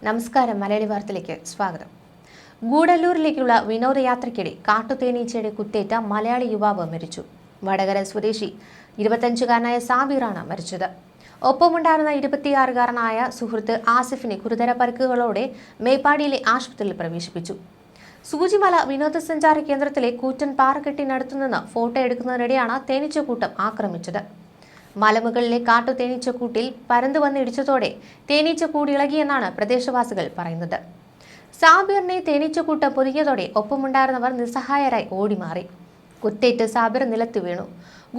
നമസ്കാരം. മലയാളി വാർത്തയിലേക്ക് സ്വാഗതം. ഗൂഡല്ലൂരിലേക്കുള്ള വിനോദയാത്രയ്ക്കിടെ കാട്ടുതേനീച്ചയുടെ കുത്തേറ്റ മലയാളി യുവാവ് മരിച്ചു. വടകര സ്വദേശി 25-കാരനായ സാബിറാണ് മരിച്ചത്. ഒപ്പമുണ്ടായിരുന്ന 26-കാരനായ സുഹൃത്ത് ആസിഫിനെ ഗുരുതര പരിക്കുകളോടെ മേപ്പാടിയിലെ ആശുപത്രിയിൽ പ്രവേശിപ്പിച്ചു. സൂചിമല വിനോദസഞ്ചാര കേന്ദ്രത്തിലെ കൂറ്റൻ പാറക്കെട്ടിനടുത്തുനിന്ന് ഫോട്ടോ എടുക്കുന്നതിനിടെയാണ് തേനീച്ചക്കൂട്ടം ആക്രമിച്ചത്. മലമുകളിലെ കാട്ടുതേനീച്ചക്കൂട്ടിൽ പരന്നു വന്നിടിച്ചതോടെ തേനീച്ചക്കൂട് ഇളകിയെന്നാണ് പ്രദേശവാസികൾ പറയുന്നത്. സാബിറിനെ തേനീച്ചക്കൂട്ടം പൊതിഞ്ഞതോടെ ഒപ്പമുണ്ടായിരുന്നവർ നിസ്സഹായരായി ഓടിമാറി. കുത്തേറ്റ് സാബിർ നിലത്ത് വീണു.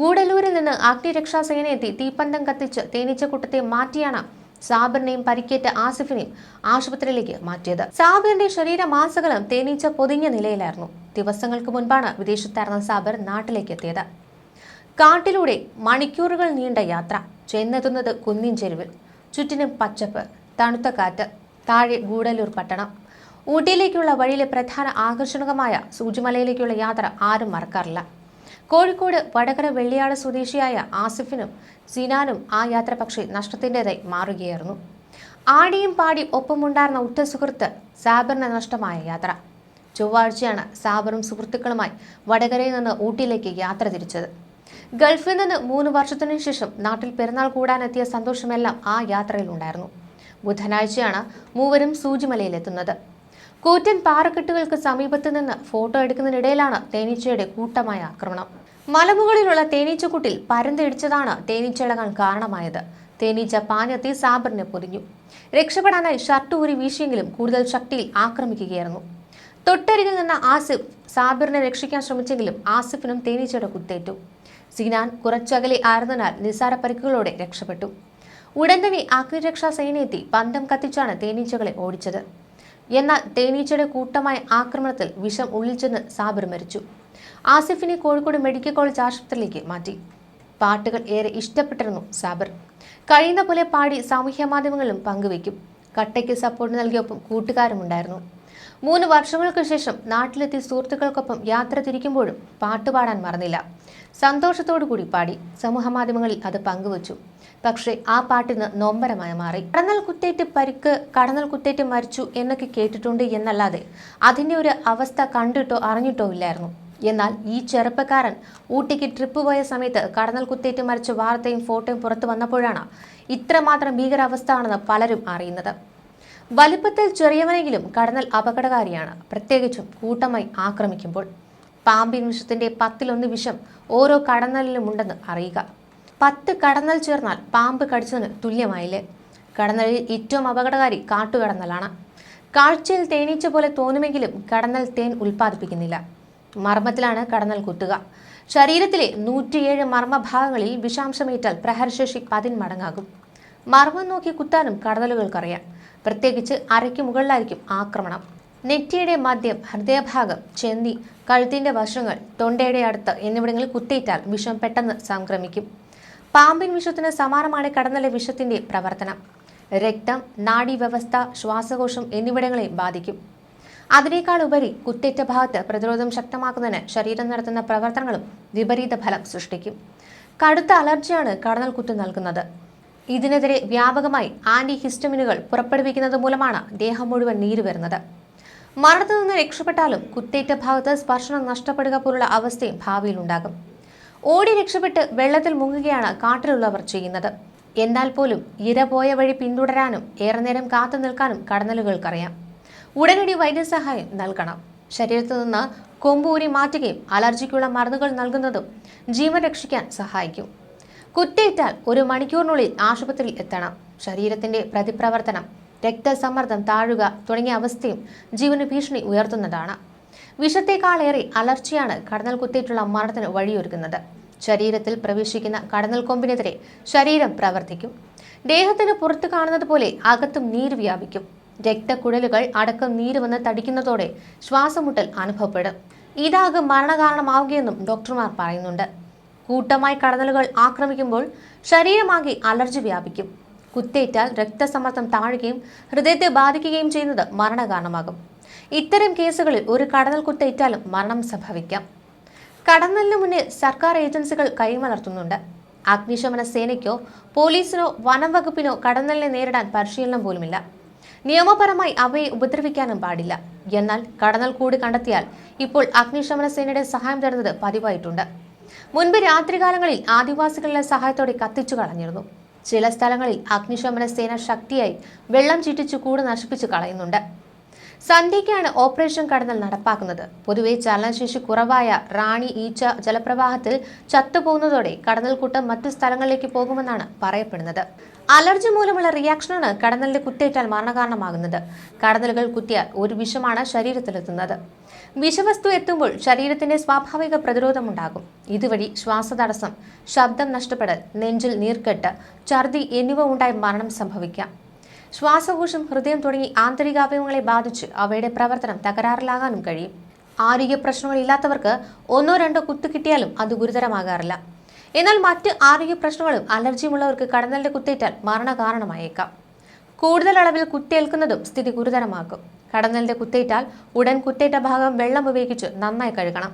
ഗൂഡല്ലൂരിൽ നിന്ന് അഗ്നിരക്ഷാസേന എത്തി തീപ്പന്തം കത്തിച്ച് തേനീച്ചക്കൂട്ടത്തെ മാറ്റിയാണ് സാബിറിനെയും പരിക്കേറ്റ ആസിഫിനെയും ആശുപത്രിയിലേക്ക് മാറ്റിയത്. സാബിറിന്റെ ശരീരമാസകലം തേനീച്ച പൊതിഞ്ഞ നിലയിലായിരുന്നു. ദിവസങ്ങൾക്ക് മുൻപാണ് വിദേശത്തായിരുന്ന സാബിർ നാട്ടിലേക്ക് എത്തിയത്. കാട്ടിലൂടെ മണിക്കൂറുകൾ നീണ്ട യാത്ര. ചെന്നെത്തുന്നത് കുന്നിൻ ചെരുവിൽ. ചുറ്റിനും പച്ചപ്പ്, തണുത്ത കാറ്റ്. താഴെ ഗൂഡല്ലൂർ പട്ടണം. ഊട്ടിയിലേക്കുള്ള വഴിയിലെ പ്രധാന ആകർഷണമായ സൂചിമലയിലേക്കുള്ള യാത്ര ആരും മറക്കാറില്ല. കോഴിക്കോട് വടകര വെള്ളിയാട് സ്വദേശിയായ ആസിഫിനും സിനാനും ആ യാത്ര പക്ഷേ നഷ്ടത്തിൻ്റെതായി മാറുകയായിരുന്നു. ആടിയും പാടി ഒപ്പമുണ്ടായിരുന്ന ഉറ്റ സുഹൃത്ത് സാബിറിന് നഷ്ടമായ യാത്ര. ചൊവ്വാഴ്ചയാണ് സാബിറും സുഹൃത്തുക്കളുമായി വടകരയിൽ നിന്ന് ഊട്ടിയിലേക്ക് യാത്ര തിരിച്ചത്. ഗൾഫിൽ നിന്ന് 3 വർഷത്തിനു ശേഷം നാട്ടിൽ പെരുന്നാൾ കൂടാനെത്തിയ സന്തോഷമെല്ലാം ആ യാത്രയിലുണ്ടായിരുന്നു. ബുധനാഴ്ചയാണ് മൂവരും സൂചിമലയിലെത്തുന്നത്. കൂറ്റൻ പാറക്കെട്ടുകൾക്ക് സമീപത്ത് നിന്ന് ഫോട്ടോ എടുക്കുന്നതിനിടയിലാണ് തേനീച്ചയുടെ കൂട്ടമായ ആക്രമണം. മലമുകളിലുള്ള തേനീച്ചക്കൂട്ടിൽ പരന്നിടിച്ചതാണ് തേനീച്ചയിളകാൻ കാരണമായത്. തേനീച്ച പാഞ്ഞെത്തി സാബിറിനെ പൊതിഞ്ഞു. രക്ഷപ്പെടാനായി ഷർട്ട് ഊരി വീശിയെങ്കിലും കൂടുതൽ ശക്തിയിൽ ആക്രമിക്കുകയായിരുന്നു. തൊട്ടരികിൽ നിന്ന ആസിഫ് സാബിറിനെ രക്ഷിക്കാൻ ശ്രമിച്ചെങ്കിലും ആസിഫിനും തേനീച്ചയുടെ കുത്തേറ്റു. സിനാൻ കുറച്ചകലെ ആയിരുന്നതിനാൽ നിസ്സാര പരിക്കുകളോടെ രക്ഷപ്പെട്ടു. ഉടൻ തന്നെ അഗ്നിരക്ഷാ സേനയെത്തി പന്തം കത്തിച്ചാണ് തേനീച്ചകളെ ഓടിച്ചത്. എന്നാൽ തേനീച്ചയുടെ കൂട്ടമായ ആക്രമണത്തിൽ വിഷം ഉള്ളിൽ ചെന്ന് സാബിർ മരിച്ചു. ആസിഫിനെ കോഴിക്കോട് മെഡിക്കൽ കോളേജ് ആശുപത്രിയിലേക്ക് മാറ്റി. പാട്ടുകൾ ഏറെ ഇഷ്ടപ്പെട്ടിരുന്നു സാബിർ. കഴിയുന്ന പോലെ പാടി സാമൂഹ്യ മാധ്യമങ്ങളിലും പങ്കുവയ്ക്കും. കട്ടയ്ക്ക് സപ്പോർട്ട് നൽകിയൊപ്പം കൂട്ടുകാരുമുണ്ടായിരുന്നു. 3 വർഷങ്ങൾക്ക് ശേഷം നാട്ടിലെത്തി സുഹൃത്തുക്കൾക്കൊപ്പം യാത്ര തിരിക്കുമ്പോഴും പാട്ടുപാടാൻ മറന്നില്ല. സന്തോഷത്തോടു കൂടി പാടി സമൂഹ മാധ്യമങ്ങളിൽ അത് പങ്കുവച്ചു. പക്ഷേ ആ പാട്ടിന് നൊമ്പരമായി മാറി. കടന്നൽ കുത്തേറ്റ് പരിക്ക്, കടന്നൽ കുത്തേറ്റ് മരിച്ചു എന്നൊക്കെ കേട്ടിട്ടുണ്ട് എന്നല്ലാതെ അതിൻ്റെ ഒരു അവസ്ഥ കണ്ടിട്ടോ അറിഞ്ഞിട്ടോ ഇല്ലായിരുന്നു. എന്നാൽ ഈ ചെറുപ്പക്കാരൻ ഊട്ടിക്ക് ട്രിപ്പ് പോയ സമയത്ത് കടന്നൽ കുത്തേറ്റ് മരിച്ച വാർത്തയും ഫോട്ടോയും പുറത്തു വന്നപ്പോഴാണ് ഇത്രമാത്രം ഭീകരാവസ്ഥ ആണെന്ന് പലരും അറിയുന്നത്. വലിപ്പത്തിൽ ചെറിയവനെങ്കിലും കടന്നൽ അപകടകാരിയാണ്, പ്രത്യേകിച്ചും കൂട്ടമായി ആക്രമിക്കുമ്പോൾ. പാമ്പിൻ വിഷത്തിന്റെ 10-1 വിഷം ഓരോ കടന്നലിലും ഉണ്ടെന്ന് അറിയുക. 10 കടന്നൽ ചേർന്നാൽ പാമ്പ് കടിച്ചതിന് തുല്യമായില്ലേ? കടന്നലിൽ ഏറ്റവും അപകടകാരി കാട്ടുകടന്നലാണ്. കാഴ്ചയിൽ തേനീച്ച പോലെ തോന്നുമെങ്കിലും കടന്നൽ തേൻ ഉൽപ്പാദിപ്പിക്കുന്നില്ല. മർമ്മത്തിലാണ് കടന്നൽ കുത്തുക. ശരീരത്തിലെ 107 മർമ്മഭാഗങ്ങളിൽ വിഷാംശമേറ്റാൽ പ്രഹരശേഷി 10 മടങ്ങാകും. മർമ്മം നോക്കി കുത്താനും കടന്നലുകൾക്കറിയാം. പ്രത്യേകിച്ച് അരയ്ക്ക് മുകളിലായിരിക്കും ആക്രമണം. നെറ്റിയുടെ മദ്യം, ഹൃദയഭാഗം, ചെന്നി, കഴുത്തിന്റെ വശങ്ങൾ, തൊണ്ടയുടെ അടുത്ത് എന്നിവിടങ്ങളിൽ കുത്തേറ്റാൽ വിഷം പെട്ടെന്ന് സംക്രമിക്കും. പാമ്പിൻ വിഷത്തിന് സമാനമാണ് കടന്നലെ വിഷത്തിന്റെ പ്രവർത്തനം. രക്തം, നാഡീവ്യവസ്ഥ, ശ്വാസകോശം എന്നിവിടങ്ങളെ ബാധിക്കും. അതിനേക്കാൾ ഉപരി കുത്തേറ്റ ഭാഗത്ത് പ്രതിരോധം ശക്തമാക്കുന്നതിന് ശരീരം നടത്തുന്ന പ്രവർത്തനങ്ങളും വിപരീത ഫലം സൃഷ്ടിക്കും. കടുത്ത അലർജിയാണ് കടന്നൽ കുത്ത് നൽകുന്നത്. ഇതിനെതിരെ വ്യാപകമായി ആന്റിഹിസ്റ്റമിനുകൾ പുറപ്പെടുവിക്കുന്നത് മൂലമാണ് ദേഹം മുഴുവൻ നീര് വരുന്നത്. മരണത്തിൽ നിന്ന് രക്ഷപ്പെട്ടാലും കുത്തേറ്റ ഭാഗത്ത് സ്പർശനം നഷ്ടപ്പെടുക പോലുള്ള അവസ്ഥയും ഭാവിയിൽ ഉണ്ടാകും. ഓടി രക്ഷപ്പെട്ട് വെള്ളത്തിൽ മുങ്ങുകയാണ് കാട്ടിലുള്ളവർ ചെയ്യുന്നത്. എന്നാൽ പോലും ഇര പോയ വഴി പിന്തുടരാനും ഏറെ നേരം കാത്തു നിൽക്കാനും കടന്നലുകൾക്കറിയാം. ഉടനടി വൈദ്യസഹായം നൽകണം. ശരീരത്തിൽ നിന്ന് കൊമ്പൂരി മാറ്റുകയും അലർജിക്കുള്ള മരുന്നുകൾ നൽകുന്നതും ജീവൻ രക്ഷിക്കാൻ സഹായിക്കും. കുത്തേറ്റാൽ 1 മണിക്കൂറിനുള്ളിൽ ആശുപത്രിയിൽ എത്തണം. ശരീരത്തിന്റെ പ്രതിപ്രവർത്തനം, രക്തസമ്മർദ്ദം താഴുക തുടങ്ങിയ അവസ്ഥയും ജീവന് ഭീഷണി ഉയർത്തുന്നതാണ്. വിഷത്തേക്കാളേറെ അലർജിയാണ് കടന്നൽ കുത്തേറ്റുള്ള മരണത്തിന് വഴിയൊരുക്കുന്നത്. ശരീരത്തിൽ പ്രവേശിക്കുന്ന കടന്നൽ കൊമ്പിനെതിരെ ശരീരം പ്രവർത്തിക്കും. ദേഹത്തിന് പുറത്ത് കാണുന്നത് പോലെ അകത്തും നീര് വ്യാപിക്കും. രക്തക്കുഴലുകൾ അടക്കം നീര് വന്ന് തടിക്കുന്നതോടെ ശ്വാസമുട്ടൽ അനുഭവപ്പെടും. ഇതാകും മരണകാരണമാവുകയെന്നും ഡോക്ടർമാർ പറയുന്നുണ്ട്. കൂട്ടമായി കടന്നലുകൾ ആക്രമിക്കുമ്പോൾ ശരീരമാകെ അലർജി വ്യാപിക്കും. കുത്തേറ്റാൽ രക്തസമ്മർദ്ദം താഴുകയും ഹൃദയത്തെ ബാധിക്കുകയും ചെയ്യുന്നത് മരണകാരണമാകും. ഇത്തരം കേസുകളിൽ ഒരു കടന്നൽ കുത്തേറ്റാലും മരണം സംഭവിക്കാം. കടന്നലിന് മുന്നേ സർക്കാർ ഏജൻസികൾ കൈമലർത്തുന്നുണ്ട്. അഗ്നിശമന സേനയ്ക്കോ പോലീസിനോ വനം വകുപ്പിനോ കടന്നലിനെ നേരിടാൻ പരിശീലനം പോലുമില്ല. നിയമപരമായി അവയെ ഉപദ്രവിക്കാനും പാടില്ല. എന്നാൽ കടന്നൽ കൂടി കണ്ടെത്തിയാൽ ഇപ്പോൾ അഗ്നിശമന സേനയുടെ സഹായം തേടുന്നത് പതിവായിട്ടുണ്ട്. മുൻപ് രാത്രികാലങ്ങളിൽ ആദിവാസികളുടെ സഹായത്തോടെ കത്തിച്ചു കളഞ്ഞിരുന്നു. ചില സ്ഥലങ്ങളിൽ അഗ്നിശമന സേന ശക്തിയായി വെള്ളം ചീറ്റിച്ചു കൂട് നശിപ്പിച്ചു കളയുന്നുണ്ട്. സന്ധ്യയ്ക്കാണ് ഓപ്പറേഷൻ കടന്നൽ നടപ്പാക്കുന്നത്. പൊതുവെ ചലനശേഷി കുറവായ റാണി ഈച്ച ജലപ്രവാഹത്തിൽ ചത്തുപോകുന്നതോടെ കടന്നൽക്കൂട്ടം മറ്റു സ്ഥലങ്ങളിലേക്ക് പോകുമെന്നാണ് പറയപ്പെടുന്നത്. അലർജി മൂലമുള്ള റിയാക്ഷനാണ് കടന്നലിന്റെ കുത്തേറ്റാൽ മരണകാരണമാകുന്നത്. കടന്നലുകൾ കുത്തിയാൽ ഒരു വിഷമാണ് ശരീരത്തിലെത്തുന്നത്. വിഷവസ്തു എത്തുമ്പോൾ ശരീരത്തിന്റെ സ്വാഭാവിക പ്രതിരോധമുണ്ടാകും. ഇതുവഴി ശ്വാസതടസ്സം, ശബ്ദം നഷ്ടപ്പെടൽ, നെഞ്ചിൽ നീർക്കെട്ട്, ഛർദി എന്നിവ ഉണ്ടായി മരണം സംഭവിക്കാം. ശ്വാസകോശം, ഹൃദയം തുടങ്ങി ആന്തരികാവയവങ്ങളെ ബാധിച്ച് അവയുടെ പ്രവർത്തനം തകരാറിലാകാനും കഴിയും. ആരോഗ്യ പ്രശ്നങ്ങളില്ലാത്തവർക്ക് 1-2 കുത്തു കിട്ടിയാലും അത് ഗുരുതരമാകാറില്ല. എന്നാൽ മറ്റ് ആരോഗ്യ പ്രശ്നങ്ങളും അലർജിയുമുള്ളവർക്ക് കടന്നലിന്റെ കുത്തേറ്റാൽ മരണകാരണമായേക്കാം. കൂടുതൽ അളവിൽ കുത്തേൽക്കുന്നതും സ്ഥിതി ഗുരുതരമാക്കും. കടന്നലിന്റെ കുത്തേറ്റാൽ ഉടൻ കുത്തേറ്റ ഭാഗം വെള്ളം ഉപയോഗിച്ച് നന്നായി കഴുകണം.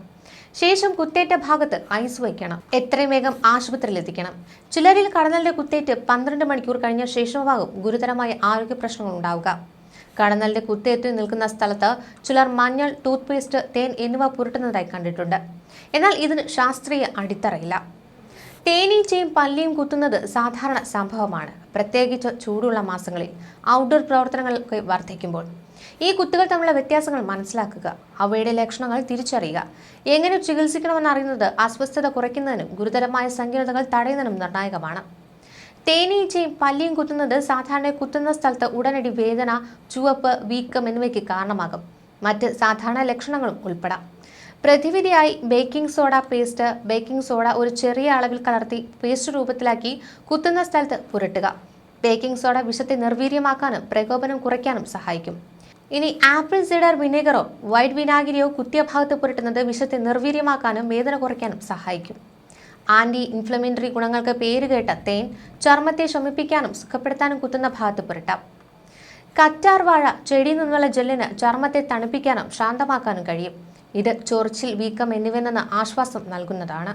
ശേഷം കുത്തേറ്റ ഭാഗത്ത് ഐസ് വയ്ക്കണം. എത്രയും വേഗം ആശുപത്രിയിൽ എത്തിക്കണം. ചിലരിൽ കടന്നലിന്റെ കുത്തേറ്റ് 12 മണിക്കൂർ കഴിഞ്ഞ ശേഷമാകും ഗുരുതരമായ ആരോഗ്യ പ്രശ്നങ്ങൾ ഉണ്ടാവുക. കടന്നലിന്റെ കുത്തേറ്റ് നിൽക്കുന്ന സ്ഥലത്ത് ചിലർ മഞ്ഞൾ, ടൂത്ത് പേസ്റ്റ്, തേൻ എന്നിവ പുരട്ടുന്നതായി കണ്ടിട്ടുണ്ട്. എന്നാൽ ഇതിന് ശാസ്ത്രീയ അടിത്തറയില്ല. തേനീച്ചയും പല്ലിയും കുത്തുന്നത് സാധാരണ സംഭവമാണ്, പ്രത്യേകിച്ച് ചൂടുള്ള മാസങ്ങളിൽ ഔട്ട്ഡോർ പ്രവർത്തനങ്ങളൊക്കെ വർദ്ധിക്കുമ്പോൾ. ഈ കുത്തുകൾ തമ്മിലുള്ള വ്യത്യാസങ്ങൾ മനസ്സിലാക്കുക, അവയുടെ ലക്ഷണങ്ങൾ തിരിച്ചറിയുക. എങ്ങനെ ചികിത്സിക്കണമെന്ന് അറിയുന്നത് അസ്വസ്ഥത കുറയ്ക്കുന്നതിനും ഗുരുതരമായ സങ്കീർണതകൾ തടയുന്നതിനും നിർണായകമാണ്. തേനീച്ചയും പല്ലിയും കുത്തുന്നത് സാധാരണ കുത്തുന്ന സ്ഥലത്ത് ഉടനടി വേദന, ചുവപ്പ്, വീക്കം എന്നിവയ്ക്ക് കാരണമാകും. മറ്റ് സാധാരണ ലക്ഷണങ്ങളും ഉൾപ്പെടാം. പ്രതിവിധിയായി baking soda paste. Baking soda ഒരു ചെറിയ അളവിൽ കലർത്തി പേസ്റ്റ് രൂപത്തിലാക്കി കുത്തുന്ന സ്ഥലത്ത് പുരട്ടുക. ബേക്കിംഗ് സോഡ വിഷത്തെ നിർവീര്യമാക്കാനും പ്രകോപനം കുറയ്ക്കാനും സഹായിക്കും. ഇനി ആപ്പിൾ സിഡർ വിനെഗറോ വൈറ്റ് വിനാഗിരിയോ കുത്തിയ ഭാഗത്ത് പുരട്ടുന്നത് വിഷത്തെ നിർവീര്യമാക്കാനും വേദന കുറയ്ക്കാനും സഹായിക്കും. ആന്റി ഇൻഫ്ലമേറ്ററി ഗുണങ്ങൾക്ക് പേരുകേട്ട തേൻ ചർമ്മത്തെ ശമിപ്പിക്കാനും സുഖപ്പെടുത്താനും കുത്തുന്ന ഭാഗത്ത് പുരട്ടാം. കറ്റാർ വാഴ ചെടിയിൽ നിന്നുള്ള ജെല്ലിന് ചർമ്മത്തെ തണുപ്പിക്കാനും ശാന്തമാക്കാനും കഴിയും. ഇത് ചൊറിച്ചിൽ, വീക്കം എന്നിവയിൽ നിന്ന് ആശ്വാസം നൽകുന്നതാണ്.